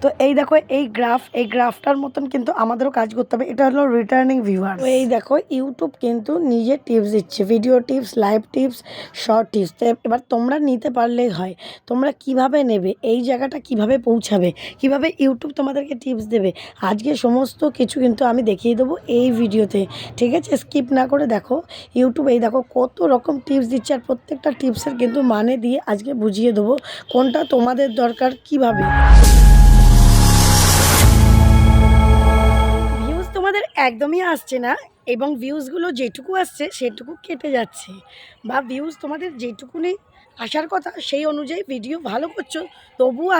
তো এই দেখো এই গ্রাফটার মতন কিন্তু আমাদেরও কাজ করতে হবে। এটা হলো রিটার্নিং ভিউয়ার। তো এই দেখো ইউটিউব কিন্তু নিজে টিপস দিচ্ছে, video tips, live tips, short tips. তো এবার তোমরা নিতে পারলেই হয়। তোমরা কিভাবে নেবে, এই জায়গাটা কিভাবে পৌঁছাবে, কিভাবে ইউটিউব তোমাদেরকে টিপস দেবে, আজকে সমস্ত কিছু কিন্তু আমি দেখিয়ে দেবো এই ভিডিওতে। ঠিক আছে, স্কিপ না করে দেখো। ইউটিউব এই দেখো কত রকম টিপস দিচ্ছে, আর প্রত্যেকটা টিপসের কিন্তু মানে দিয়ে আজকে বুঝিয়ে দেবো কোনটা তোমাদের দরকার, কিভাবে। ভিউজ তোমাদের একদমই আসছে না, এবং ভিউজগুলো যেটুকু আসছে সেটুকু কেটে যাচ্ছে, বা ভিউজ তোমাদের যেটুকুনি আসার কথা সেই অনুযায়ী ভিডিও ভালো করছো তবুও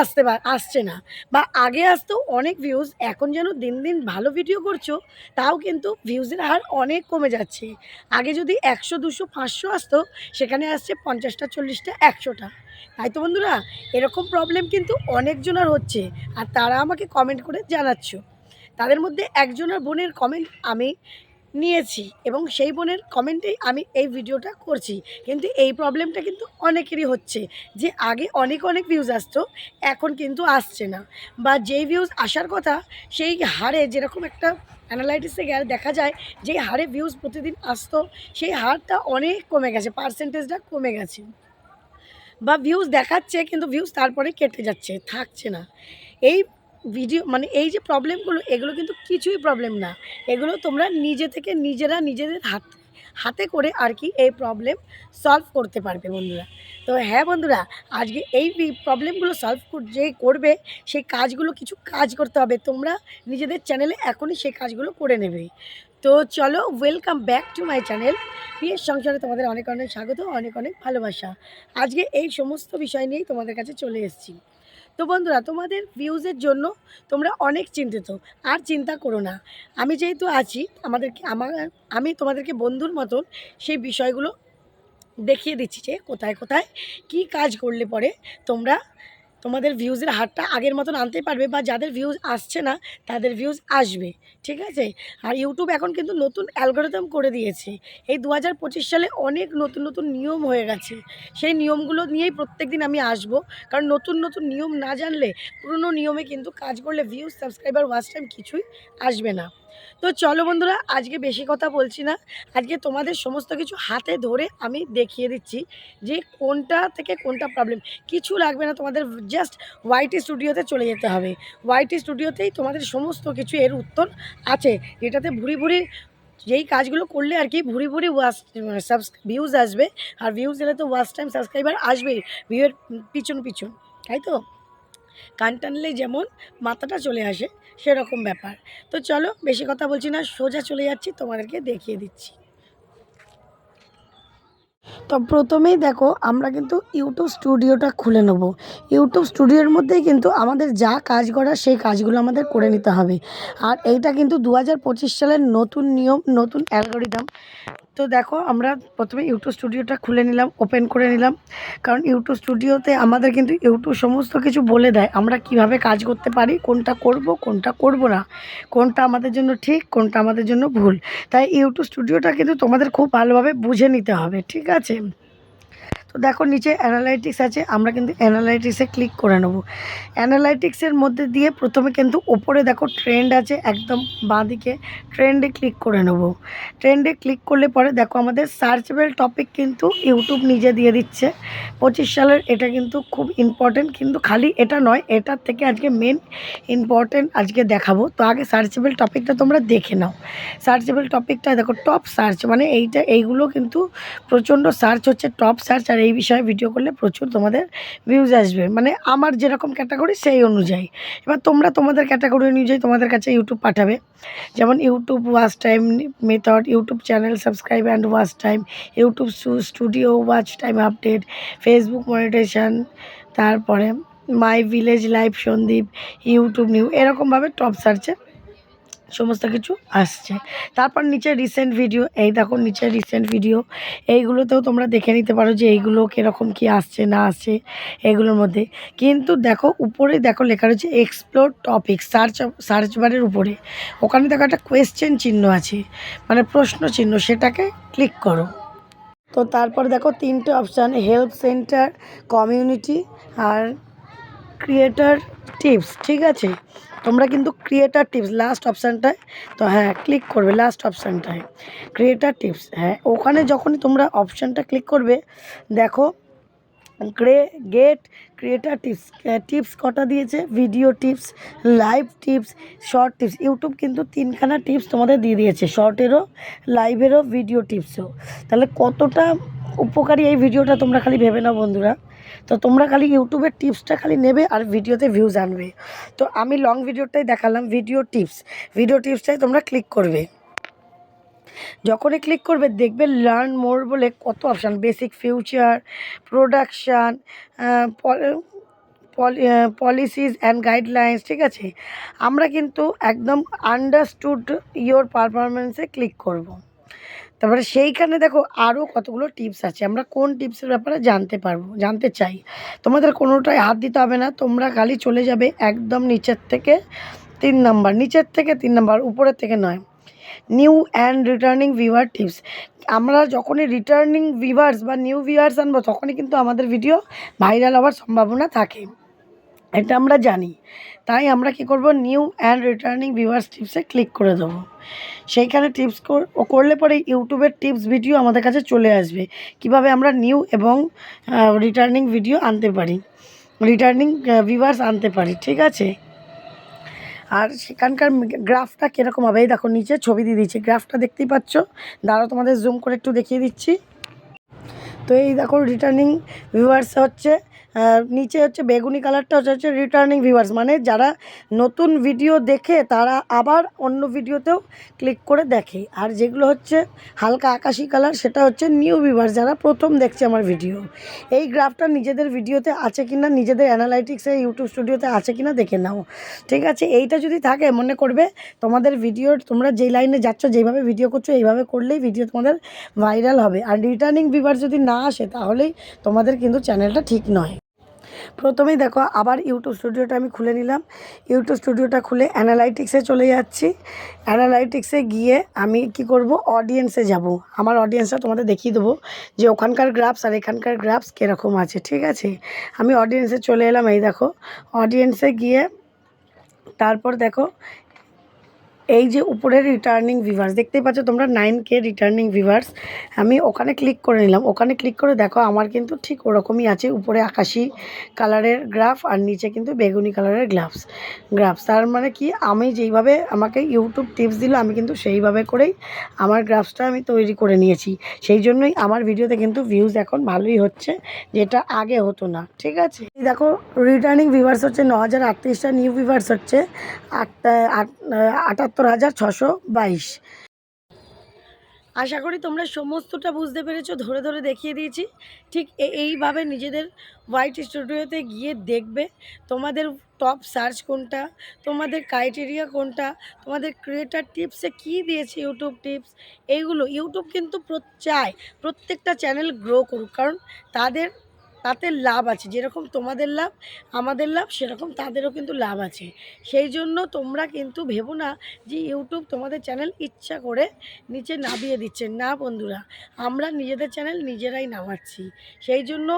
আসছে না, বা আগে আসতো অনেক ভিউজ, এখন যেন দিন দিন ভালো ভিডিও করছো তাও কিন্তু ভিউজের হার অনেক কমে যাচ্ছে। আগে যদি 100, 200, 500 আসতো, সেখানে আসছে 50টা, 40টা, 100টা। তাই তো বন্ধুরা, এরকম প্রবলেম কিন্তু অনেকজনের হচ্ছে, আর তারা আমাকে কমেন্ট করে জানাচ্ছ। তাদের মধ্যে একজনের বোনের কমেন্ট আমি নিয়েছি, এবং সেই বোনের কমেন্টেই আমি এই ভিডিওটা করছি। কিন্তু এই প্রবলেমটা কিন্তু অনেকেরই হচ্ছে, যে আগে অনেক অনেক ভিউজ আসতো, এখন কিন্তু আসছে না, বা যেই ভিউজ আসার কথা সেই হারে, যেরকম একটা অ্যানালাইটিক্সে গেলে দেখা যায় যে হারে ভিউজ প্রতিদিন আসতো সেই হারটা অনেক কমে গেছে, পার্সেন্টেজটা কমে গেছে, বা ভিউজ দেখাচ্ছে কিন্তু ভিউজ তারপরে কেটে যাচ্ছে, থাকছে না। এই ভিডিও মানে এই যে প্রবলেমগুলো, এগুলো কিন্তু কিছুই প্রবলেম না, এগুলো তোমরা নিজে থেকে নিজেদের হাতে করে আর কি এই প্রবলেম সলভ করতে পারবে বন্ধুরা। তো হ্যাঁ বন্ধুরা, আজকে এই প্রবলেমগুলো সলভ যেই করবে সেই কাজগুলো, কিছু কাজ করতে হবে, তোমরা নিজেদের চ্যানেলে এখনই সেই কাজগুলো করে নেবে। তো চলো, welcome back to my channel. বিয়ের সংসারে তোমাদের অনেক অনেক স্বাগত, অনেক অনেক ভালোবাসা। আজকে এই সমস্ত বিষয় নিয়েই তোমাদের কাছে চলে এসেছি। তো বন্ধুরা, তোমাদের ভিউজের জন্য তোমরা অনেক চিন্তিত, আর চিন্তা করো না। আমি যেহেতু আছি, আমি তোমাদেরকে বন্ধুর মতন সেই বিষয়গুলো দেখিয়ে দিচ্ছি, যে কোথায় কোথায় কি কাজ করলে পরে তোমরা তোমাদের ভিউজের হারটা আগের মতন আনতে পারবে, বা যাদের ভিউজ আসছে না তাদের ভিউজ আসবে। ঠিক আছে, আর ইউটিউব এখন কিন্তু নতুন অ্যালগরিদম করে দিয়েছে। এই 2025 সালে অনেক নতুন নতুন নিয়ম হয়ে গেছে, সেই নিয়মগুলো নিয়েই প্রত্যেকদিন আমি আসব। কারণ নতুন নতুন নিয়ম না জানলে, পুরনো নিয়মে কিন্তু কাজ করলে ভিউজ, সাবস্ক্রাইবার, ওয়াচ টাইম কিছুই আসবে না। তো চলো বন্ধুরা, আজকে বেশি কথা বলছি না, আজকে তোমাদের সমস্ত কিছু হাতে ধরে আমি দেখিয়ে দিচ্ছি যে কোনটা থেকে কোনটা প্রবলেম। কিছু লাগবে না তোমাদের, জাস্ট ওয়াইটি স্টুডিওতে চলে যেতে হবে। ওয়াইটি স্টুডিওতেই তোমাদের সমস্ত কিছু এর উত্তর আছে, যেটাতে ভুরি ভুরি যেই কাজগুলো করলে আর কি ভুরি ভুরি ভিউজ আসবে, আর ভিউজ এলে তো ওয়াচ টাইম, সাবস্ক্রাইবার আসবেই ভিউয়ের পিছন পিছন, তাই তো? কান টানলেই যেমন মাথাটা চলে আসে, সেরকম ব্যাপার। তো চলো, বেশি কথা বলছি না, সোজা চলে যাচ্ছি, তোমাদেরকে দেখিয়ে দিচ্ছি। তো প্রথমেই দেখো, আমরা কিন্তু ইউটিউব স্টুডিওটা খুলে নেব। ইউটিউব স্টুডিওর মধ্যেই কিন্তু আমাদের যা কাজ করার সেই কাজগুলো আমাদের করে নিতে হবে। আর এইটা কিন্তু 2025 সালের নতুন নিয়ম, নতুন অ্যালগরিদম। তো দেখো, আমরা প্রথমে ইউটিউব স্টুডিওটা খুলে নিলাম, ওপেন করে নিলাম। কারণ ইউটিউব স্টুডিওতে আমাদের কিন্তু ইউটিউব সমস্ত কিছু বলে দেয়, আমরা কিভাবে কাজ করতে পারি, কোনটা করব কোনটা করব না, কোনটা আমাদের জন্য ঠিক, কোনটা আমাদের জন্য ভুল। তাই ইউটিউব স্টুডিওটা কিন্তু তোমাদের খুব ভালোভাবে বুঝে নিতে হবে, ঠিক আছে? তো দেখো, নিচে অ্যানালাইটিক্স আছে, আমরা কিন্তু অ্যানালাইটিক্সে ক্লিক করে নেব। অ্যানালাইটিক্সের মধ্যে দিয়ে প্রথমে কিন্তু ওপরে দেখো ট্রেন্ড আছে, একদম বাঁদিকে ট্রেন্ডে ক্লিক করে নেব। ট্রেন্ডে ক্লিক করলে পরে দেখো আমাদের সার্চেবল টপিক কিন্তু ইউটিউব নিজে দিয়ে দিচ্ছে 25 সালের। এটা কিন্তু খুব ইম্পর্টেন্ট, কিন্তু খালি এটা নয়, এটার থেকে আজকে মেন ইম্পর্টেন্ট আজকে দেখাবো। তো আগে সার্চেবল টপিকটা তোমরা দেখে নাও। সার্চেবল টপিকটা দেখো, টপ সার্চ, মানে এইগুলো কিন্তু প্রচণ্ড সার্চ হচ্ছে, টপ সার্চ। আর এই বিষয়ে ভিডিও করলে প্রচুর তোমাদের ভিউজ আসবে, মানে আমার যেরকম ক্যাটাগরি সেই অনুযায়ী। এবার তোমরা তোমাদের ক্যাটাগরি অনুযায়ী তোমাদের কাছে ইউটিউব পাঠাবে। যেমন YouTube watch time method, YouTube channel subscribe and watch time, YouTube studio watch time update, Facebook monetisation, তারপরে my village live Sandeep, YouTube new, এরকমভাবে টপ সার্চে সমস্ত কিছু আসছে। তারপর নিচে রিসেন্ট ভিডিও, এই দেখো নিচে রিসেন্ট ভিডিও, এইগুলোতেও তোমরা দেখে নিতে পারো যে এইগুলো কীরকম কী আসছে না আসছে এগুলোর মধ্যে। কিন্তু দেখো উপরে দেখো লেখা রয়েছে এক্সপ্লোর টপিক, সার্চ বারের উপরে, ওখানে দেখো একটা কোয়েশ্চেন চিহ্ন আছে, মানে প্রশ্ন চিহ্ন, সেটাকে ক্লিক করো। তো তারপর দেখো তিনটে অপশান, হেল্প সেন্টার, কমিউনিটি, আর ক্রিয়েটার টিপস, ঠিক আছে? তোমরা কিন্তু ক্রিয়েটার টিপস লাস্ট অপশানটায়, তো হ্যাঁ ক্লিক করবে লাস্ট অপশানটায় ক্রিয়েটার টিপস। হ্যাঁ, ওখানে যখনই তোমরা অপশানটা ক্লিক করবে, দেখো গেট ক্রিয়েটার টিপস। টিপস কটা দিয়েছে? Video tips, live tips, short tips. YouTube কিন্তু 3খানা টিপস তোমাদের দিয়ে দিয়েছে, শর্টেরও, লাইভেরও, ভিডিও টিপসও। তাহলে কতটা উপকারী এই ভিডিওটা তোমরা খালি ভেবে নাও বন্ধুরা। তো তোমরা খালি ইউটিউবের টিপসটা খালি নেবে আর ভিডিওতে ভিউজ আনবে। তো আমি লং ভিডিওটাই দেখালাম, ভিডিও টিপস। ভিডিও টিপসটাই তোমরা ক্লিক করবে। যখনই ক্লিক করবে দেখবে লার্ন মোর বলে কত option, basic, future, production, policies and guidelines, ঠিক আছে? আমরা কিন্তু একদম আন্ডারস্টুড ইয়োর পারফরমেন্সে ক্লিক করব। তারপরে সেইখানে দেখো আরও কতগুলো টিপস আছে, আমরা কোন টিপসের ব্যাপারে জানতে চাই। তোমাদের কোনোটাই হাত দিতে হবে না, তোমরা খালি চলে যাবে একদম নিচের থেকে 3 নাম্বার, নিচের থেকে 3 নাম্বার, উপরের থেকে নয়। New and returning viewer tips. আমরা যখনই রিটার্নিং ভিউয়ার্স বা নিউ ভিউয়ার্স আনবো তখনই কিন্তু আমাদের ভিডিও ভাইরাল হওয়ার সম্ভাবনা থাকে, এটা আমরা জানি। তাই আমরা কী করব, নিউ অ্যান্ড রিটার্নিং ভিউয়ার্স টিপসে ক্লিক করে দেবো। সেইখানে টিপস করলে পরে ইউটিউবের টিপস ভিডিও আমাদের কাছে চলে আসবে, কিভাবে আমরা নিউ এবং রিটার্নিং ভিডিও আনতে পারি, রিটার্নিং ভিউয়ার্স আনতে পারি, ঠিক আছে? আর সেখানকার গ্রাফটা কীরকম হবে, এই দেখো নিচে ছবি দিয়ে দিচ্ছি, গ্রাফটা দেখতেই পাচ্ছ। দাঁড়াও তোমাদের জুম করে একটু দেখিয়ে দিচ্ছি। তো এই দেখো রিটার্নিং ভিউয়ার্স হচ্ছে নিচে হচ্ছে বেগুনি কালারটা হচ্ছে রিটার্নিং ভিউয়ার্স, মানে যারা নতুন ভিডিও দেখে তারা আবার অন্য ভিডিওতেও ক্লিক করে দেখে। আর যেগুলো হচ্ছে হালকা আকাশি কালার সেটা হচ্ছে নিউ ভিউয়ার্স, যারা প্রথম দেখছে আমার ভিডিও। এই গ্রাফটা নিজেদের ভিডিওতে আছে কি না, নিজেদের অ্যানালাইটিক্সে ইউটিউব স্টুডিওতে আছে কি না দেখে নাও, ঠিক আছে? এইটা যদি থাকে মনে করবে তোমাদের ভিডিও, তোমরা যেই লাইনে যাচ্ছ, যেইভাবে ভিডিও করছো এইভাবে করলেই ভিডিও তোমাদের ভাইরাল হবে। আর রিটার্নিং ভিউয়ার্স যদি না আসে তাহলেই তোমাদের কিন্তু চ্যানেলটা ঠিক নয়। প্রথমেই দেখো আবার ইউটিউব স্টুডিওটা আমি খুলে নিলাম, ইউটিউব স্টুডিওটা খুলে অ্যানালাইটিক্সে চলে যাচ্ছি। অ্যানালাইটিক্সে গিয়ে আমি কি করব, অডিয়েন্সে যাব। আমার অডিয়েন্সটা তোমাদের দেখিয়ে দেবো যে ওখানকার গ্রাফস আর এখানকার গ্রাফস কীরকম আছে, ঠিক আছে? আমি অডিয়েন্সে চলে এলাম, এই দেখো অডিয়েন্সে গিয়ে তারপর দেখো এই যে উপরে রিটার্নিং ভিউয়ার্স দেখতেই পাচ্ছ তোমরা, 9K রিটার্নিং ভিউয়ার্স। আমি ওখানে ক্লিক করে নিলাম, ওখানে ক্লিক করে দেখো আমার কিন্তু ঠিক ওরকমই আছে, উপরে আকাশি কালারের গ্রাফ আর নিচে কিন্তু বেগুনি কালারের গ্রাফস। তার মানে কি, আমি যেইভাবে আমাকে ইউটিউব টিপস দিল আমি কিন্তু সেইভাবে করেই আমার গ্রাফসটা আমি তৈরি করে নিয়েছি। সেই জন্যই আমার ভিডিওতে কিন্তু ভিউজ এখন ভালোই হচ্ছে, যেটা আগে হতো না, ঠিক আছে? দেখো রিটার্নিং ভিউয়ার্স হচ্ছে 9038টা, নিউ ভিউয়ার্স হচ্ছে 78,622। আশা করি তোমরা সমস্তটা বুঝতে পেরেছো, ধরে ধরে দেখিয়ে দিয়েছি। ঠিক এইভাবে নিজেদের হোয়াইট স্টুডিওতে গিয়ে দেখবে তোমাদের টপ সার্চ কোনটা, তোমাদের ক্রাইটেরিয়া কোনটা, তোমাদের ক্রিয়েটার টিপসে কী দিয়েছে ইউটিউব টিপস। এইগুলো ইউটিউব কিন্তু চায় প্রত্যেকটা চ্যানেল গ্রো করুক, কারণ তাতে লাভ আছে। যেরকম তোমাদের লাভ, আমাদের লাভ, সেরকম তাদেরও কিন্তু লাভ আছে। সেই জন্য তোমরা কিন্তু ভেবো না যে ইউটিউব তোমাদের চ্যানেল ইচ্ছা করে নিচে নামিয়ে দিচ্ছে, না বন্ধুরা, আমরা নিজেদের চ্যানেল নিজেরাই নামাচ্ছি। সেই জন্য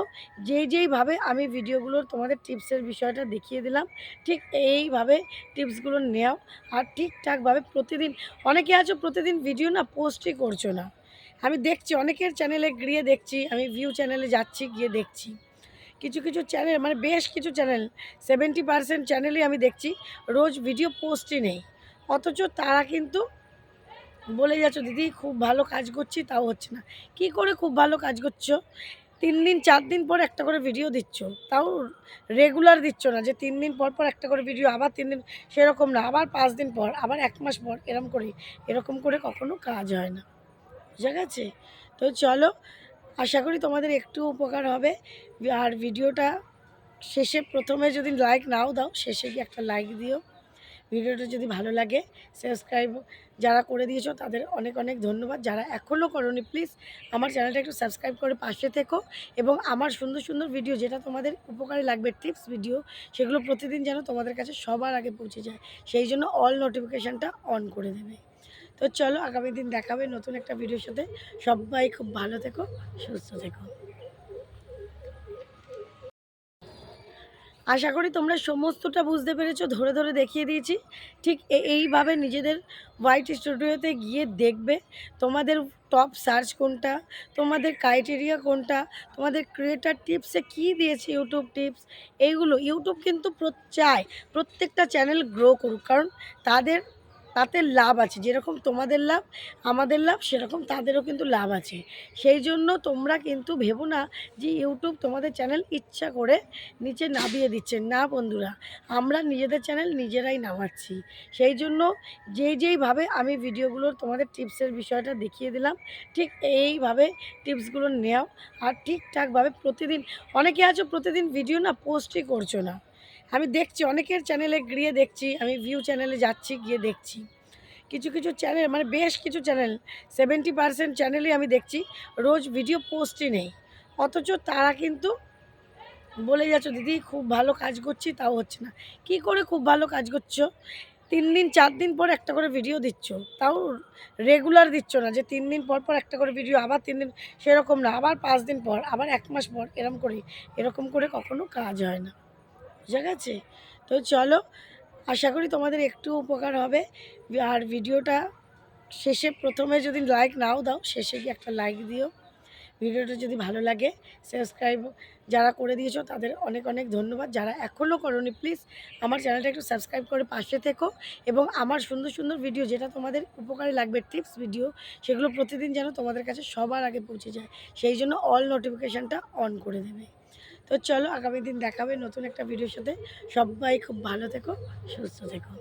যেইভাবে আমি ভিডিওগুলোর তোমাদের টিপসের বিষয়টা দেখিয়ে দিলাম, ঠিক এইভাবে টিপসগুলো নেও। আর ঠিকঠাকভাবে প্রতিদিন, অনেকে আছো প্রতিদিন ভিডিও না পোস্টই করছো না, আমি দেখছি অনেকের চ্যানেলে গিয়ে দেখছি, আমি ভিউ চ্যানেলে যাচ্ছি, গিয়ে দেখছি কিছু কিছু চ্যানেল, মানে বেশ কিছু চ্যানেল, 70% চ্যানেলই আমি দেখছি রোজ ভিডিও পোস্টই নেই। অথচ তারা কিন্তু বলে যাচ্ছ দিদি খুব ভালো কাজ করছি, তাও হচ্ছে না। কি করে খুব ভালো কাজ করছো? 3 দিন 4 দিন পর একটা করে ভিডিও দিচ্ছ, তাও রেগুলার দিচ্ছ না, যে 3 দিন পর পর একটা করে ভিডিও, আবার 3 দিন, সেরকম না, আবার 5 দিন পর, আবার 1 মাস পর, এরকম করে কখনো কাজ হয় না, বুঝা গেছে? তো চলো, আশা করি তোমাদের একটু উপকার হবে। আর ভিডিওটা শেষে, প্রথমে যদি লাইক নাও দাও, শেষে গিয়ে একটা লাইক দিও। ভিডিওটা যদি ভালো লাগে, সাবস্ক্রাইব যারা করে দিয়েছো তাদের অনেক অনেক ধন্যবাদ। যারা এখনও করোনি প্লিজ আমার চ্যানেলটা একটু সাবস্ক্রাইব করে পাশে থেকো, এবং আমার সুন্দর সুন্দর ভিডিও যেটা তোমাদের উপকারে লাগবে, টিপস ভিডিও, সেগুলো প্রতিদিন যেন তোমাদের কাছে সবার আগে পৌঁছে যায়, সেই জন্য অল নোটিফিকেশানটা অন করে দেবে। তো চলো, আগামী দিন দেখা হবে নতুন একটা ভিডিওর সাথে। সবাই খুব ভালো থেকো, সুস্থ থেকো। আশা করি তোমরা সমস্তটা বুঝতে পেরেছো, ধরে ধরে দেখিয়ে দিয়েছি। ঠিক এইভাবে নিজেদের হোয়াইট স্টুডিওতে গিয়ে দেখবে তোমাদের টপ সার্চ কোনটা, তোমাদের ক্রাইটেরিয়া কোনটা, তোমাদের ক্রিয়েটার টিপসে কী দিয়েছে ইউটিউব টিপস। এইগুলো ইউটিউব কিন্তু চায় প্রত্যেকটা চ্যানেল গ্রো করুক, কারণ তাদের তাতে লাভ আছে। যেরকম তোমাদের লাভ আমাদের লাভ, সেরকম তাদেরও কিন্তু লাভ আছে। সেই জন্য তোমরা কিন্তু ভেবো না যে ইউটিউব তোমাদের চ্যানেল ইচ্ছা করে নিচে নামিয়ে দিচ্ছে। না বন্ধুরা, আমরা নিজেদের চ্যানেল নিজেরাই নামাচ্ছি। সেই জন্য যেইভাবে আমি ভিডিওগুলোর তোমাদের টিপসের বিষয়টা দেখিয়ে দিলাম, ঠিক এইভাবে টিপসগুলো নেও। আর ঠিকঠাকভাবে প্রতিদিন, অনেকে আছো প্রতিদিন ভিডিও না পোস্টই করছো না। আমি দেখছি অনেকের চ্যানেলে গিয়ে দেখছি, আমি ভিউ চ্যানেলে যাচ্ছি, গিয়ে দেখছি কিছু কিছু চ্যানেল, মানে বেশ কিছু চ্যানেল, 70% চ্যানেলই আমি দেখছি রোজ ভিডিও পোস্টই নেই। অথচ তারা কিন্তু বলে যাচ্ছ দিদি খুব ভালো কাজ করছি, তাও হচ্ছে না। কি করে খুব ভালো কাজ করছো? 3 দিন 4 দিন পর একটা করে ভিডিও দিচ্ছ, তাও রেগুলার দিচ্ছ না যে 3 দিন পর পর একটা করে ভিডিও, আবার 3 দিন, সেরকম না, আবার 5 দিন পর, আবার 1 মাস পর, এরকম করে কখনো কাজ হয় না। বুঝা গেছে? তো চলো, আশা করি তোমাদের একটু উপকার হবে। আর ভিডিওটা শেষে, প্রথমে যদি লাইক নাও দাও, শেষে গিয়ে একটা লাইক দিও। ভিডিওটা যদি ভালো লাগে, সাবস্ক্রাইব যারা করে দিয়েছো তাদের অনেক অনেক ধন্যবাদ। যারা এখনও করোনি, প্লিজ আমার চ্যানেলটা একটু সাবস্ক্রাইব করে পাশে থেকো। এবং আমার সুন্দর সুন্দর ভিডিও, যেটা তোমাদের উপকারে লাগবে, টিপস ভিডিও, সেগুলো প্রতিদিন যেন তোমাদের কাছে সবার আগে পৌঁছে যায়, সেই জন্য অল নোটিফিকেশানটা অন করে দেবে। তো চলো, আগামী দিন দেখাবে নতুন একটা ভিডিওর সাথে। সবাই খুব ভালো থেকো, সুস্থ থেকো।